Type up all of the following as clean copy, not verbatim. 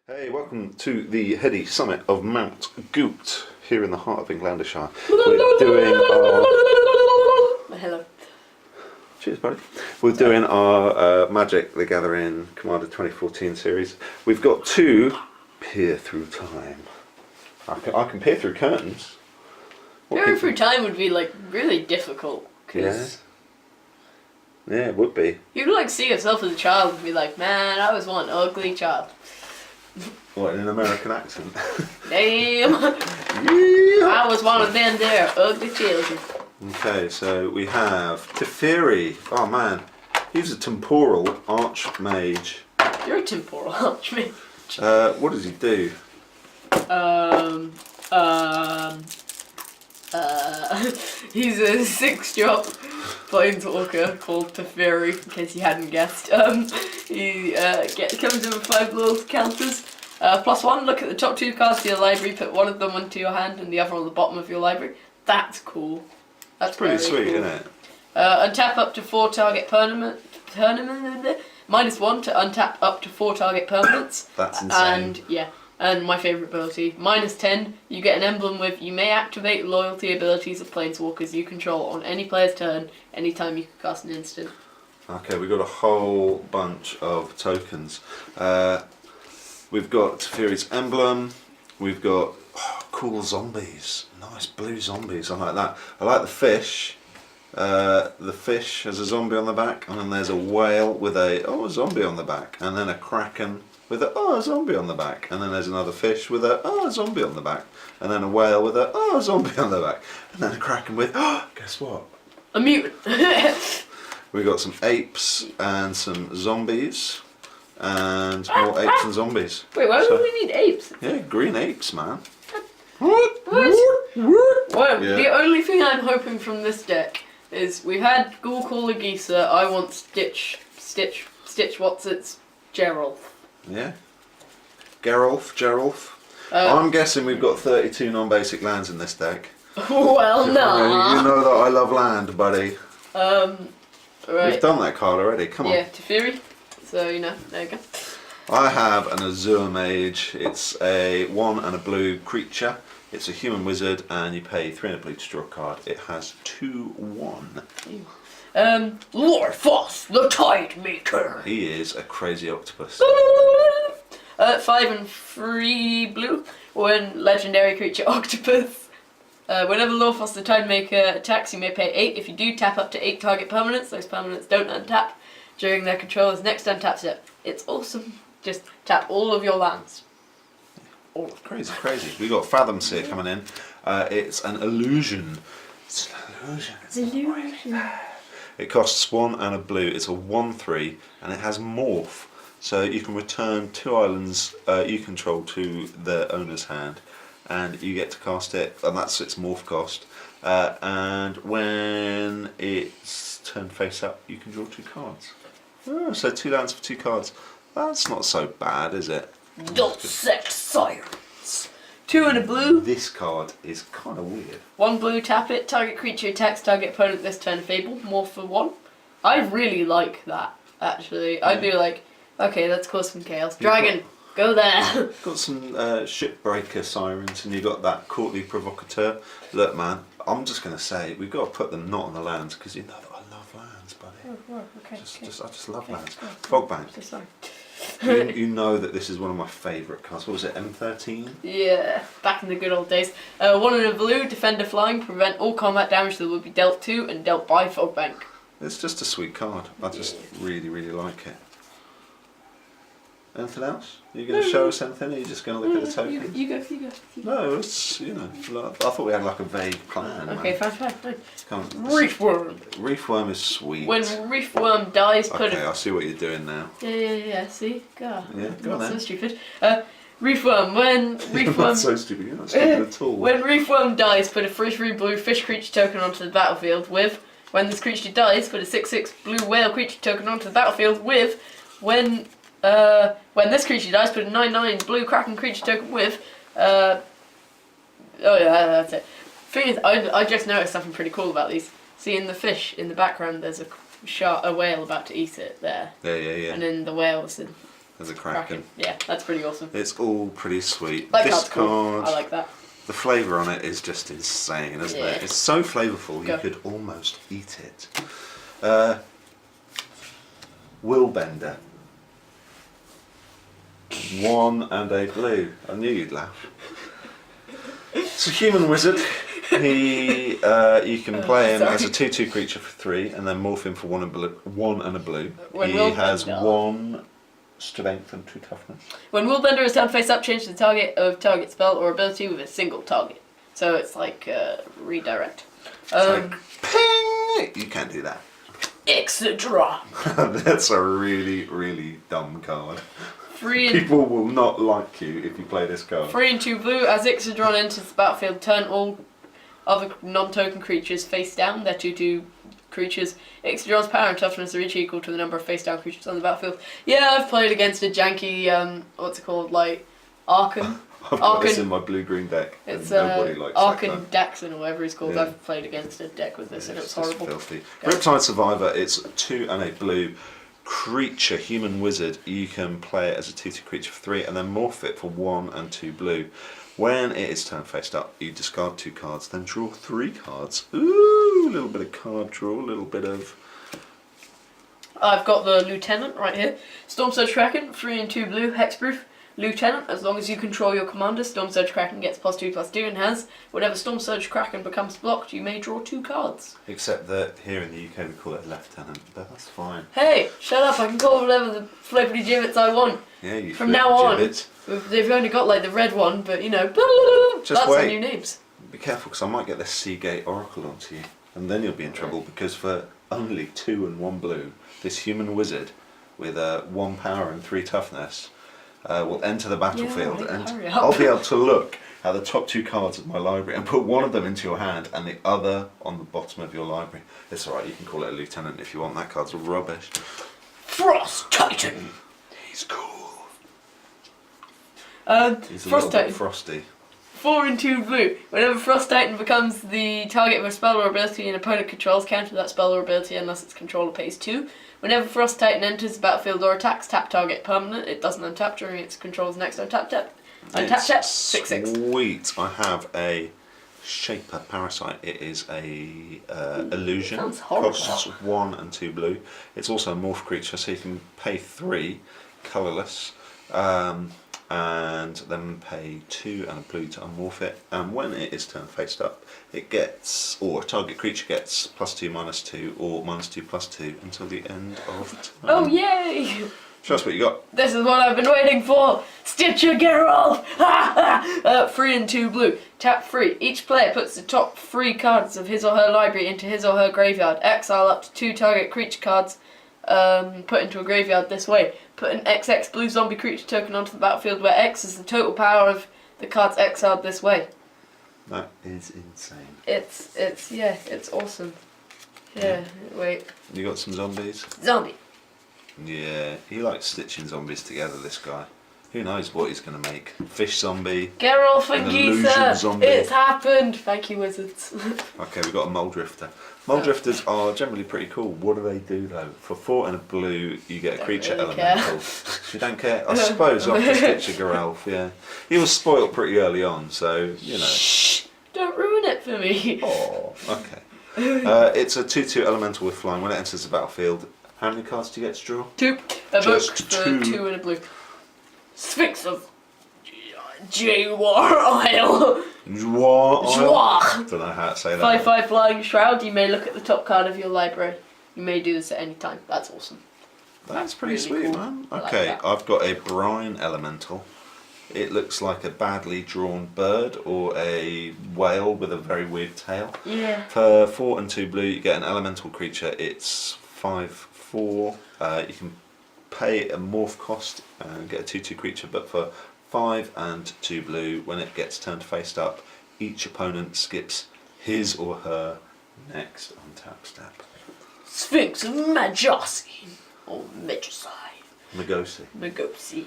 Hey, welcome to the heady summit of Mount Guked here in the heart of Englandshire. We're doing our... Hello. Cheers, buddy. We're doing our Magic the Gathering Commander 2014 series. We've got to peer through time. I can peer through curtains. Peering through time would be like really difficult. Yeah, it would be. You'd like see yourself as a child and be like, man, I was one ugly child. What, in an American accent? Damn. Yeah. I was one of them there ugly children. Okay, so we have Teferi. Oh man, he's a temporal archmage. You're a temporal archmage. What does he do? He's a 6-drop planeswalker called Teferi, in case you hadn't guessed. He comes in with 5 loyalty counters. +1, look at the top 2 cards of your library, put one of them onto your hand and the other on the bottom of your library. That's cool. That's Pretty very sweet, cool. isn't it? Untap up to 4 target permanent. -1 to untap up to 4 target permanents. That's insane. And yeah. And my favourite ability, -10, you get an emblem with, you may activate loyalty abilities of planeswalkers you control on any player's turn, anytime you can cast an instant. Okay, we've got a whole bunch of tokens. We've got Teferi's emblem, we've got cool zombies, nice blue zombies, I like that. I like the fish. The fish has a zombie on the back, and then there's a whale with a zombie on the back, and then a kraken with a zombie on the back, and then there's another fish with a zombie on the back, and then a whale with a zombie on the back, and then a kraken with guess what? A mutant! We've got some apes and some zombies, and more apes and zombies. Wait, why would we need apes? Yeah, green apes, man. What? Well, Yeah. the only thing I'm hoping from this deck is we've had Ghoul Caller Geezer, I want Stitch, what's its Gerald. Yeah. Geralf. I'm guessing we've got 32 non-basic lands in this deck. Well, no. You know that I love land, buddy. Right. We've done that card already, come on. Yeah, Teferi. So, there you go. I have an Azure Mage. It's a 1 and a blue creature. It's a human wizard, and you pay 3 and a blue to draw a card. It has 2/1. Lord Foss, the Tide Maker. He is a crazy octopus. 5 and 3 blue. When legendary creature octopus. Whenever Lorphos the Tidemaker attacks, you may pay 8. If you do, tap up to 8 target permanents. Those permanents don't untap during their controller's next untap step. It's awesome. Just tap all of your lands. All of them. Crazy. We got Fathom Seer coming in. It's an illusion. It's an illusion. It costs 1 and a blue. It's a 1/3, and it has morph. So you can return 2 islands you control to their owner's hand, and you get to cast it, and that's its morph cost. And when it's turned face up, you can draw 2 cards. So 2 lands for 2 cards. That's not so bad, is it? Dulcet Sirens. 2 and a blue. This card is kind of weird. 1 blue, tap it. Target creature attacks target opponent this turn. Fable. Morph for 1. I really like that, actually. Yeah. I'd be like, okay, let's cause some chaos. Dragon, go there. Got some Shipbreaker Sirens, and you got that Courtly Provocateur. Look, man, I'm just going to say, we've got to put them not on the lands, because you know that I love lands, buddy. Oh, okay. I just love lands. Fogbank. So sorry. You know that this is one of my favourite cards. What was it, M13? Yeah, back in the good old days. 1 and a blue, Defender Flying, prevent all combat damage that will be dealt to and dealt by Fogbank. It's just a sweet card. I just really like it. Anything else? Are you going to show us anything, or are you just going to look at the tokens? You go. No, it's, I thought we had like a vague plan. Okay, man. fine. Come on. Reefworm. Reefworm is sweet. When Reefworm dies, put Okay, I see what you're doing now. Yeah, see? God. Yeah, go on Not then. so stupid. Reefworm, when You're not so stupid, you're not stupid at all. When Reefworm dies, put a 3/3 blue fish creature token onto the battlefield with, when this creature dies, put a 6/6 blue whale creature token onto the battlefield with, when this creature dies, put a 9/9 blue kraken creature token with, oh yeah, that's it. Thing is, I just noticed something pretty cool about these. See, in the fish, in the background, there's a whale about to eat it there. Yeah. And then the whales in as a Kraken. Yeah, that's pretty awesome. It's all pretty sweet. That This card's cool. card, I like that. the flavour on it is just insane, isn't Yeah. it? It's so flavourful you could almost eat it. Willbender. 1 and a blue. I knew you'd laugh. It's a human wizard. He, you can play him as a 2/2 creature for 3, and then morph him for 1 and a blue. He has 1 strength and 2 toughness. When Willbender is turned face up, change the target of target spell or ability with a single target. So it's like redirect. Like, ping! You can't do that. Exedra. That's a really, really dumb card. 3 and People will not like you if you play this card. 3 and 2 blue. As Ixodron enters the battlefield, turn all other non-token creatures face down. They're 2/2 creatures. Ixodron's power and toughness are each equal to the number of face down creatures on the battlefield. Yeah, I've played against a janky, what's it called, like Arkan. I've got this in my blue-green deck. It's nobody likes that Arkan card. Daxon or whatever it's called. Yeah. I've played against a deck with this and it was It's just horrible. filthy. Go. Riptide Survivor, it's 2 and a blue creature, human wizard. You can play it as a 2/2 creature for 3 and then morph it for 1 and 2 blue. When it is turned face up, you discard 2 cards, then draw 3 cards. Ooh, a little bit of card draw, a little bit of... I've got the Lieutenant right here. Storm Surge Kraken, 3 and 2 blue, hexproof. Lieutenant, as long as you control your commander, Storm Surge Kraken gets +2/+2 and has whenever Storm Surge Kraken becomes blocked, you may draw 2 cards. Except that here in the UK we call it a lieutenant, but that's fine. Hey, shut up, I can call whatever the flippity gibbets I want. Yeah, you From flip now on, gibbet. they've only got like the red one, but you know, Just that's wait. our new names. Be careful, because I might get this Seagate Oracle onto you, and then you'll be in trouble, because for only 2 and 1 blue, this human wizard with 1 power and 3 toughness will enter the battlefield, Yeah, and hurry up. I'll be able to look at the top 2 cards of my library and put one of them into your hand and the other on the bottom of your library. It's alright, you can call it a lieutenant if you want. That card's rubbish. Frost Titan. He's cool. He's a Frost little Titan. bit frosty. 4 and 2 blue. Whenever Frost Titan becomes the target of a spell or ability an opponent controls, counter that spell or ability unless its controller pays 2. Whenever Frost Titan enters the battlefield or attacks, tap target permanent. It doesn't untap during its control's next untap tap. Untap tap, 6/6. Sweet. I have a Shaper Parasite. It is a illusion. Sounds horrible. Costs 1 and 2 blue. It's also a morph creature, so you can pay 3, colourless, and then pay 2 and a blue to unmorph it. And when it is turned face up, it gets, or a target creature gets +2/-2 or -2/+2 until the end of turn. Oh yay! Show us what you got. This is what I've been waiting for! Stitcher Geralt! 3 and 2 blue. Tap 3. Each player puts the top 3 cards of his or her library into his or her graveyard. Exile up to 2 target creature cards put into a graveyard this way. Put an XX blue zombie creature token onto the battlefield where X is the total power of the cards exiled this way. That is insane. It's awesome. Yeah, wait. You got some zombies? Zombie. Yeah, he likes stitching zombies together, this guy. Who knows what he's going to make? Fish zombie. Geralt and An illusion Geetha! zombie. It's happened! Thank you, wizards. Okay, we've got a mole drifter. Mole drifters are generally pretty cool. What do they do though? For 4 and a blue, you get a Don't creature really elemental. You don't care? I suppose after Stitcher Geralf, yeah. He was spoilt pretty early on, so, you know. Shh! Don't ruin it for me! Oh, okay. It's a 2/2 elemental with flying. When it enters the battlefield, how many cards do you get to draw? 2. A Just book for 2. 2 and a blue. Sphinx of Jawar Isle. What? Don't know how to say that. 5/5 Flying Shroud. You may look at the top card of your library. You may do this at any time. That's awesome. That's pretty really sweet, cool. man. I like Okay, that. I've got a brine elemental. It looks like a badly drawn bird or a whale with a very weird tail. Yeah. For 4 and 2 blue, you get an elemental creature. It's 5/4. You can pay a morph cost and get a 2/2 creature, but for 5 and 2 blue, when it gets turned face up, each opponent skips his or her next untap step. Sphinx of Magossi. Or Magossi. Magosi.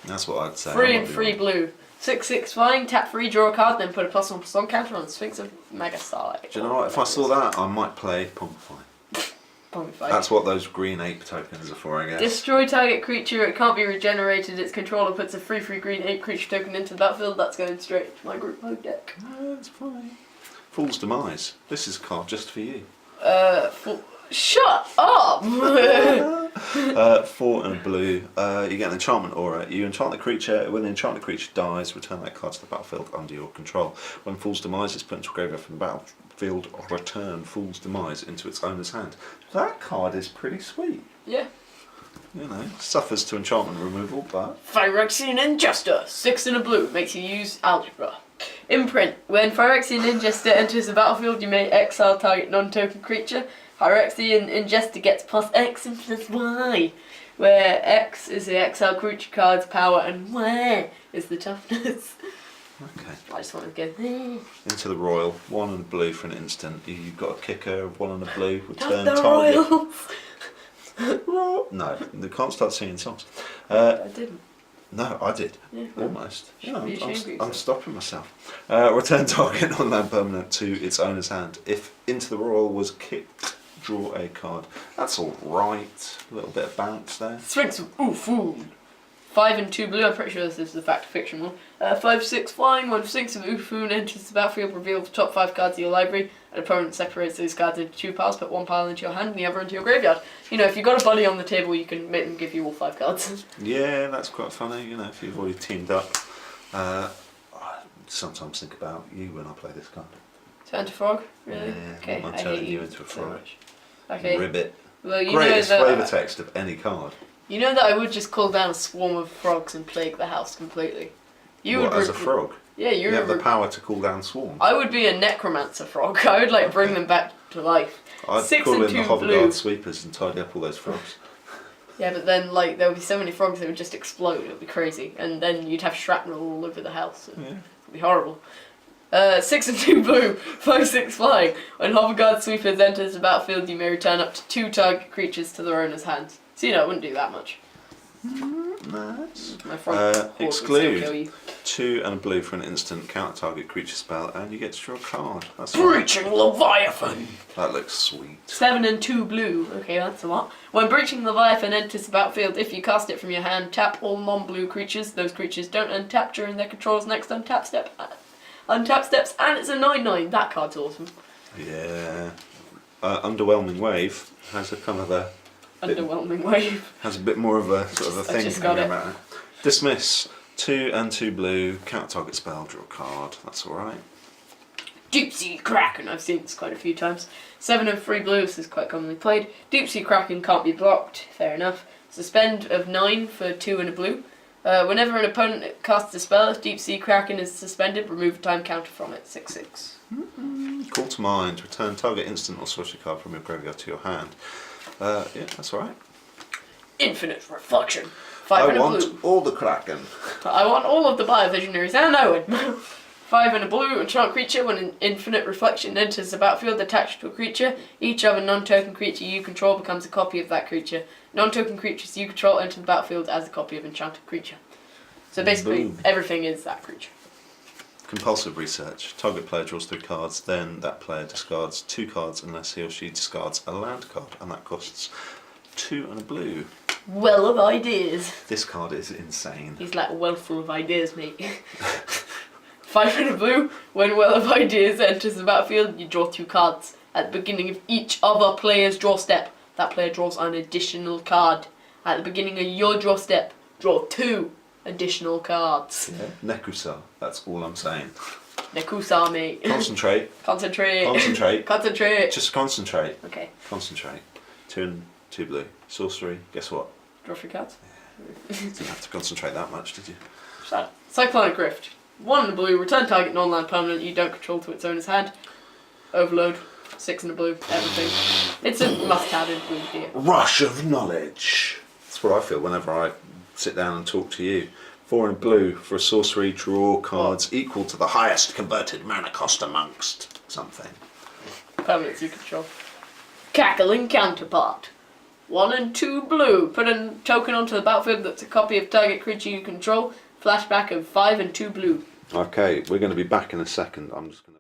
That's what I'd say. 3 and 3 blue. 6/6 flying, tap 3, draw a card, then put a +1/+1 counter on the Sphinx of Magossi. Do you know what? If I saw that, I might play Pong Fine. probably 5. That's what those green ape tokens are for, I guess. Destroy target creature, it can't be regenerated, its controller puts a 3/3 green ape creature token into the battlefield, that's going straight to my group mode deck. That's fine. Fool's Demise. This is a card just for you. Shut up! 4 and a blue. You get an enchantment aura. You enchant the creature. When the enchanted creature dies, return that card to the battlefield under your control. When Fool's Demise is put into a graveyard from the battlefield, return Fool's Demise into its owner's hand. That card is pretty sweet. Yeah. You know, suffers to enchantment removal, but... Phyrexian Ingester, 6 and a blue, makes you use Algebra. Imprint. When Phyrexian Ingester enters the battlefield, you may exile target non-token creature. Phyrexian Ingester gets +X and +Y, where X is the exile creature card's power and Y is the toughness. Okay. I just want to go there. Into the Royal. 1 and a blue for an instant. You've got a kicker of 1 and a blue. Return Not the target. Royals! No, they can't start singing songs. I didn't. No, I did. Yeah, Almost. should be ashamed of I'm yourself. stopping myself. Return target non-land permanent to its owner's hand. If Into the Royal was kicked, draw a card. That's alright. A little bit of bounce there. Sphinx of Ufoon. 5 and 2 blue, I'm pretty sure this is the fact of fiction one. 5/6 flying, when Sphinx of Ufoon enters the battlefield, reveal the top 5 cards of your library. An opponent separates those cards into 2 piles, put 1 pile into your hand and the other into your graveyard. You know, if you've got a buddy on the table, you can make them give you all 5 cards. Yeah, that's quite funny, you know, if you've already teamed up. I sometimes think about you when I play this card. Turn to frog? Really? Yeah, Okay, I'm I turning hate you you into a so frog. much. Okay. Ribbit. Well, you Greatest know flavour that text of any card. you know that I would just call down a swarm of frogs and plague the house completely. You What, would as a frog? Yeah, You have the power to call down swarms. I would be a necromancer frog. I would like bring them back to life. I'd 6 call and in the 2 Hoverguard blue. sweepers and tidy up all those frogs. Yeah, but then like there would be so many frogs that would just explode. It would be crazy, and then you'd have shrapnel all over the house. Yeah. It'd be horrible. 6 and 2 blue, 5/6 flying. When Hoverguard Sweepers enters the battlefield, you may return up to 2 target creatures to their owner's hands. So you know, it wouldn't do that much. Nice. My frog horde would still Exclude. kill you. 2 and a blue for an instant counter target creature spell, and you get to draw a card. That's right. Breaching Leviathan. That looks sweet. 7 and 2 blue. Okay, that's a lot. When Breaching Leviathan enters the battlefield, if you cast it from your hand, tap all non-blue creatures. Those creatures don't untap during their control's next untap step. Untap steps, and it's a 9/9. That card's awesome. Yeah. Underwhelming Wave has a kind of a Underwhelming wave. has a bit more of a sort of a I thing just got going it. about it. Dismiss. 2 and 2 blue, counter target spell, draw a card. That's alright. Deep Sea Kraken. I've seen this quite a few times. 7 and 3 blue. This is quite commonly played. Deep Sea Kraken can't be blocked. Fair enough. Suspend of 9 for 2 and a blue. Whenever an opponent casts a spell, if Deep Sea Kraken is suspended, remove a time counter from it. 6/6. Call to mind. Return target instant or sorcery card from your graveyard to your hand. Yeah, that's alright. Infinite Reflection. 5 I and a want blue. all the Kraken. I want all of the Biovisionaries and Owen. 5 and a blue, enchant creature. When an Infinite Reflection enters the battlefield attached to a creature, each other non-token creature you control becomes a copy of that creature. Non-token creatures you control enter the battlefield as a copy of enchanted creature. So basically, Boom. everything is that creature. Compulsive research. Target player draws 3 cards, then that player discards 2 cards unless he or she discards a land card, and that costs 2 and a blue. Well of ideas. This card is insane. He's like well full of ideas, mate. 5 and a blue. When Well of Ideas enters the battlefield, you draw 2 cards. At the beginning of each other player's draw step, that player draws an additional card. At the beginning of your draw step, draw 2 additional cards. Yeah. Nekusa, that's all I'm saying. Nekusa, mate. Concentrate. Concentrate. Concentrate. Concentrate. Just concentrate. Okay. Concentrate. 2 and 2 blue. Sorcery. Guess what? Draw 3 cards. Didn't have to concentrate that much, did you? Shut up. Cyclonic Rift. 1 in the blue. Return target non-land permanent you don't control to its owner's hand. Overload. 6 in the blue. Everything. It's a must-have in blue here. Rush of knowledge. That's what I feel whenever I sit down and talk to you. 4 in blue for a sorcery, draw cards equal to the highest converted mana cost amongst something. Permanents you control. Cackling Counterpart. 1 and 2 blue. Put a token onto the battlefield that's a copy of target creature you control. Flashback of 5 and 2 blue. Okay, we're going to be back in a second. I'm just going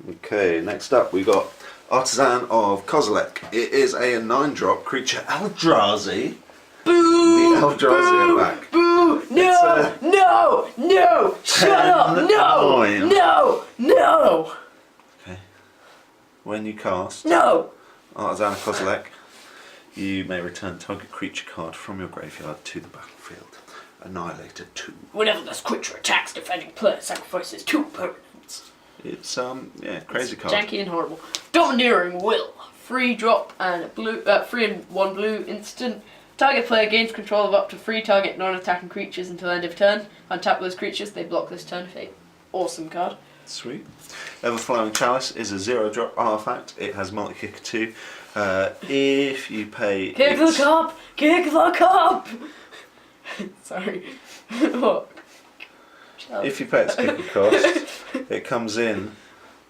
to... Okay, next up we got Artisan of Kozilek. It is a 9-drop creature Eldrazi. Boo! The Eldrazi are back. Boo! No! No! Shut up! No! 9. No! Okay. When you cast No! Artisan of Kozilek, you may return target creature card from your graveyard to the battlefield. Annihilator 2. Whenever this creature attacks, defending player sacrifices 2 permanents. It's crazy card. Janky and horrible. Domineering Will. Free drop and a blue. 3 and 1 blue instant. Target player gains control of up to 3 target non-attacking creatures until end of turn. Untap those creatures, they block this turn fate. Awesome card. Sweet. Everflowing Chalice is a 0-drop artifact. It has multi-kicker 2. If you pay... Kick the cup! Kick the cup! Sorry. What? If you pay its kicker cost, it comes in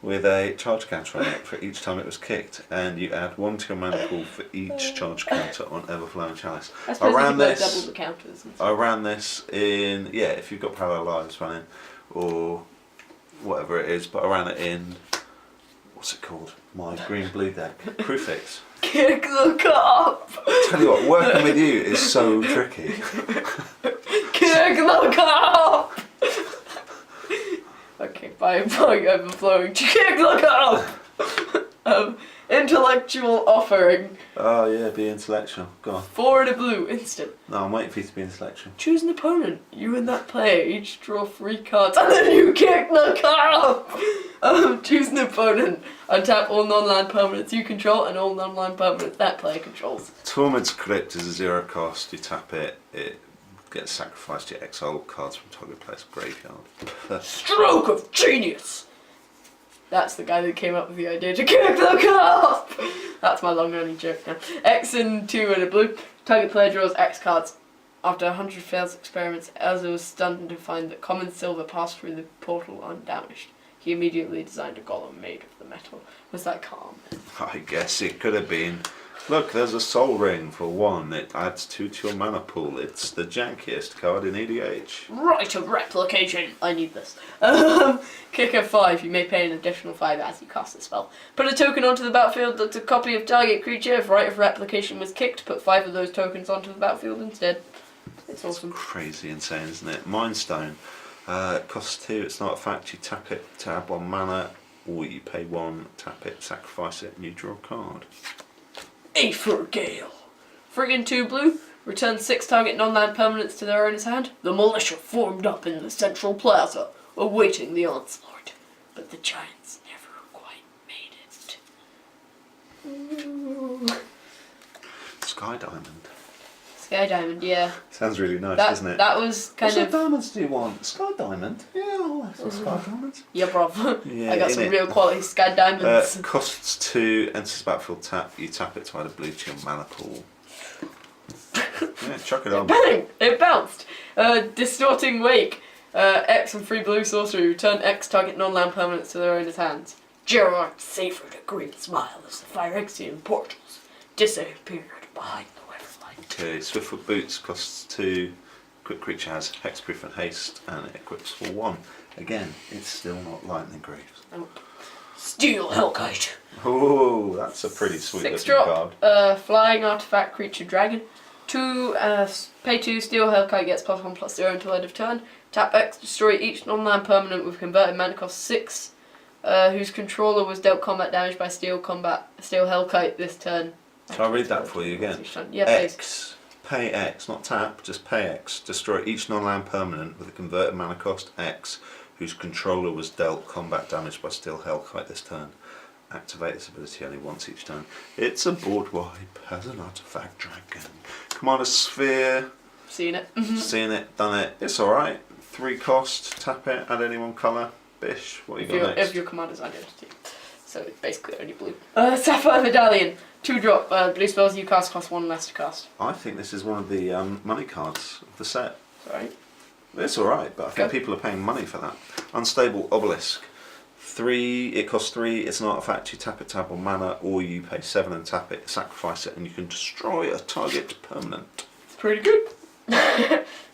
with a charge counter on it for each time it was kicked, and you add 1 to your mana pool for each charge counter on Everflowing Chalice. I suppose I you could double the counters. And I ran this in, if you've got Parallel Lives running, or whatever it is, but I ran it in, what's it called? My green-blue deck. Prefix. Kick the cup! Tell you what, working with you is so tricky. Kick the cup! Okay, by overflowing. Kick the cup! Intellectual offering. Oh yeah, be intellectual. Go on. 4 and a blue, instant. No, I'm waiting for you to be intellectual. Choose an opponent. You and that player each draw 3 cards, and then you kick the cup! Choose an opponent. Untap all non-land permanents you control and all non-land permanents that player controls. Torment's Crypt is a 0 cost. You tap it, it gets sacrificed to exile cards from target player's graveyard. Stroke of genius! That's the guy that came up with the idea to kick the cup! That's my long-running joke now. X and 2 and a blue. Target player draws X cards. After 100 failed experiments, Elza was stunned to find that common silver passed through the portal undamaged. He immediately designed a golem made of the metal. Was that calm? I guess it could have been. Look, there's a soul ring for 1. It adds 2 to your mana pool. It's the jankiest card in EDH. Right of replication. I need this. Kicker 5. You may pay an additional 5 as you cast the spell. Put a token onto the battlefield that's a copy of target creature. If right of replication was kicked, put 5 of those tokens onto the battlefield instead. It's awesome. Crazy insane, isn't it? Mindstone. It costs 2. It's not a fact. You tap it to add 1 mana, or you pay 1, tap it, sacrifice it, and you draw a card. Aether Gale. Friggin' 2 blue. Return 6 target non-land permanents to their owner's hand. The militia formed up in the central plaza, awaiting the onslaught. But the giants never quite made it. Ooh. Sky Diamond. Sky Diamond, yeah. Sounds really nice, That, doesn't it? that was kind What of... diamonds do you want? Sky Diamond? Yeah, I'll have some Sky Diamonds. Yeah, bruv. Yeah, I got some innit? real quality Sky Diamonds. Costs 2, enters battlefield tap, you tap it to add a blue to your mana pool. Yeah, chuck it on. Bang! It bounced! Distorting Wake. X and 3 blue sorcery. Return X target non-land permanents to their owner's hands. Gerard savoured a green smile as the Phyrexian portals disappeared behind the weatherlight. Okay, Swiftfoot Boots costs 2. Quick creature has hexproof and haste, and it equips for 1. Again, it's still not Lightning Greaves. Steel Hellkite. Oh, that's a pretty sweet 6 looking drop. card. Flying artifact creature dragon. 2, pay 2, Steel Hellkite gets +1/+0 until end of turn. Tap X, destroy each non-land permanent with converted mana cost 6, whose controller was dealt combat damage by Steel Hellkite this turn. Shall I read that for you again? Yeah, please. X, pay X, not tap, just pay X. Destroy each non-land permanent with a converted mana cost X, whose controller was dealt combat damage by Steel Hellkite this turn. Activate this ability only once each turn. It's a board wipe, has an artifact dragon. Commander Sphere. Seen it. Seen it, done it. It's alright. 3 cost, tap it, add any 1 colour. Bish, what you got next? If your commander's identity. So it's basically only blue. Sapphire Medallion. 2 drop. Blue spells you cast cost 1 less to cast. I think this is one of the money cards of the set. Right. It's alright, but I think people are paying money for that. Unstable Obelisk. 3, it costs 3, it's an artifact, you tap it to add 1 mana, or you pay 7 and tap it, sacrifice it, and you can destroy a target permanent. It's pretty good.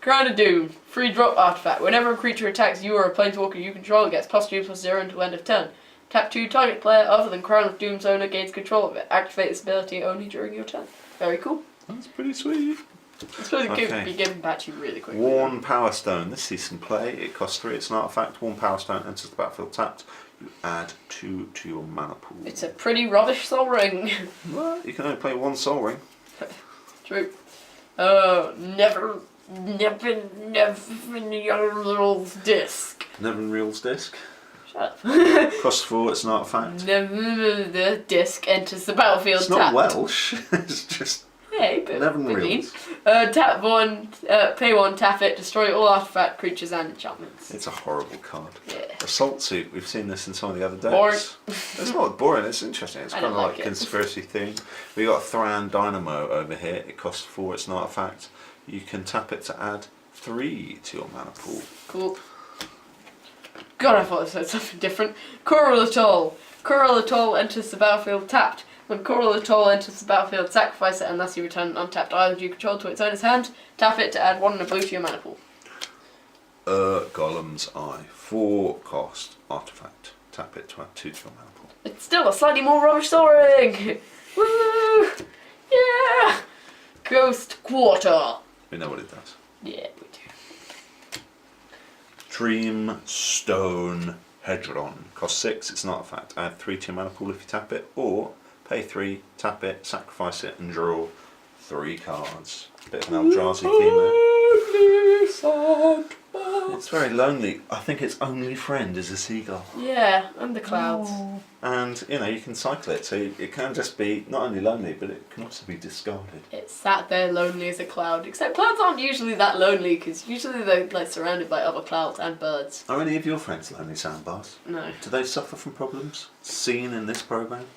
Crown of Doom. 3 drop artifact. Whenever a creature attacks you or a planeswalker you control, it gets +2/+0 until end of turn. Tap 2, target player other than Crown of Doom's owner gains control of it. Activate this ability only during your turn. Very cool. That's pretty sweet. I suppose it Okay. could be given back to you really quickly. Worn Power Stone. This sees some play. It costs 3. It's an artifact. Worn Power Stone enters the battlefield tapped. You add 2 to your mana pool. It's a pretty rubbish Soul Ring. Well, you can only play 1 Soul Ring. True. Never Reel's Disc. Nevin Reel's Disc. Shut up. Costs 4. It's an artifact. The disc enters the battlefield It's not tapped. Welsh. It's just Hey, but Nevin bit mean. Reels. Tap 1, pay 1, tap it, destroy all artifact, creatures and enchantments. It's a horrible card. Yeah. Assault Suit. We've seen this in some of the other decks. Boring. It's not boring. It's interesting. It's I kind of don't like like it. conspiracy theme. We got Thran Dynamo over here. It costs 4. It's an artifact. You can tap it to add 3 to your mana pool. Cool. God, I thought it said something different. Coral Atoll. Coral Atoll enters the battlefield tapped. When Coral Atoll enters the battlefield, sacrifice it unless you return an untapped island you control to its owner's hand. Tap it to add 1 and a blue to your mana pool. Golem's Eye. 4 cost artifact. Tap it to add 2 to your mana pool. It's still a slightly more rubbish Soul Ring. Woo! Yeah! Ghost Quarter. We know what it does. Yeah, we do. Dreamstone Hedron. Costs 6. It's an artifact. Add 3 to your mana pool if you tap it, or pay 3, tap it, sacrifice it, and draw 3 cards. Bit of an Eldrazi theme there. It's very lonely. I think its only friend is a seagull. Yeah, and the clouds. And, you know, you can cycle it, so it can just be not only lonely, but it can also be discarded. It's sat there lonely as a cloud. Except clouds aren't usually that lonely, because usually they're like surrounded by other clouds and birds. Are any of your friends lonely sandbars? No. Do they suffer from problems seen in this programme?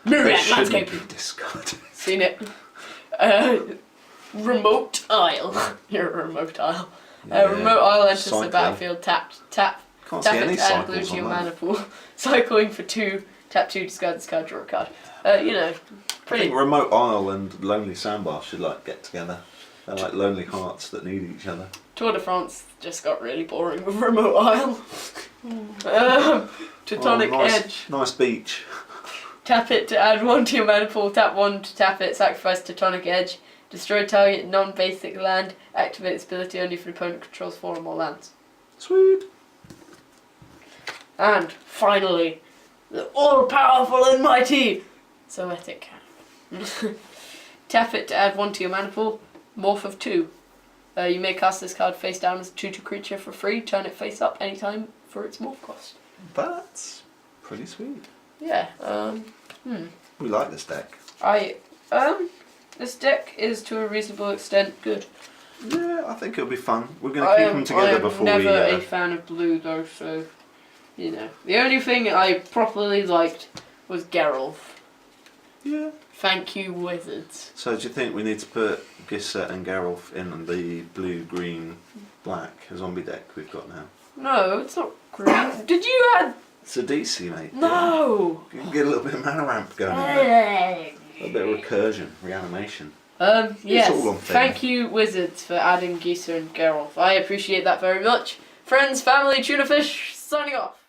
Myriad They shouldn't landscape. be discarded. Seen it. Remote Isle. You're a remote isle. Remote Isle enters the Cycling. battlefield. Tap. Can't Tap see it any to add blue cycles to your on mana that. pool. Cycling for 2. Tap 2, discard this card, draw a card. You know, I pretty. think Remote Isle and Lonely Sandbar should like get together. They're like lonely hearts that need each other. Tour de France just got really boring with Remote Isle. Teutonic Edge. Nice beach. Tap it to add 1 to your mana pool. Tap 1 to tap it. Sacrifice Teutonic Edge. Destroy target non-basic land. Activate its ability only if an opponent controls 4 or more lands. Sweet. And finally, the all-powerful and mighty Zoetic Cannon. Tap it to add 1 to your mana pool. Morph of 2. You may cast this card face down as a 2/2 creature for free. Turn it face up anytime for its morph cost. That's pretty sweet. Yeah. We like this deck. This deck is to a reasonable extent good. Yeah, I think it'll be fun. We're going to keep them together before we... I'm never a fan of blue though, so, you know. The only thing I properly liked was Geralt. Yeah. Thank you, Wizards. So do you think we need to put Gissa and Geralt in the blue, green, black zombie deck we've got now? No, it's not green. Did you add... It's a DC, mate. No! You can get a little bit of mana ramp going in there. A bit of recursion, reanimation. Yes. all on thing. Thank you, Wizards, for adding Gisa and Geralt. I appreciate that very much. Friends, family, tuna fish, signing off.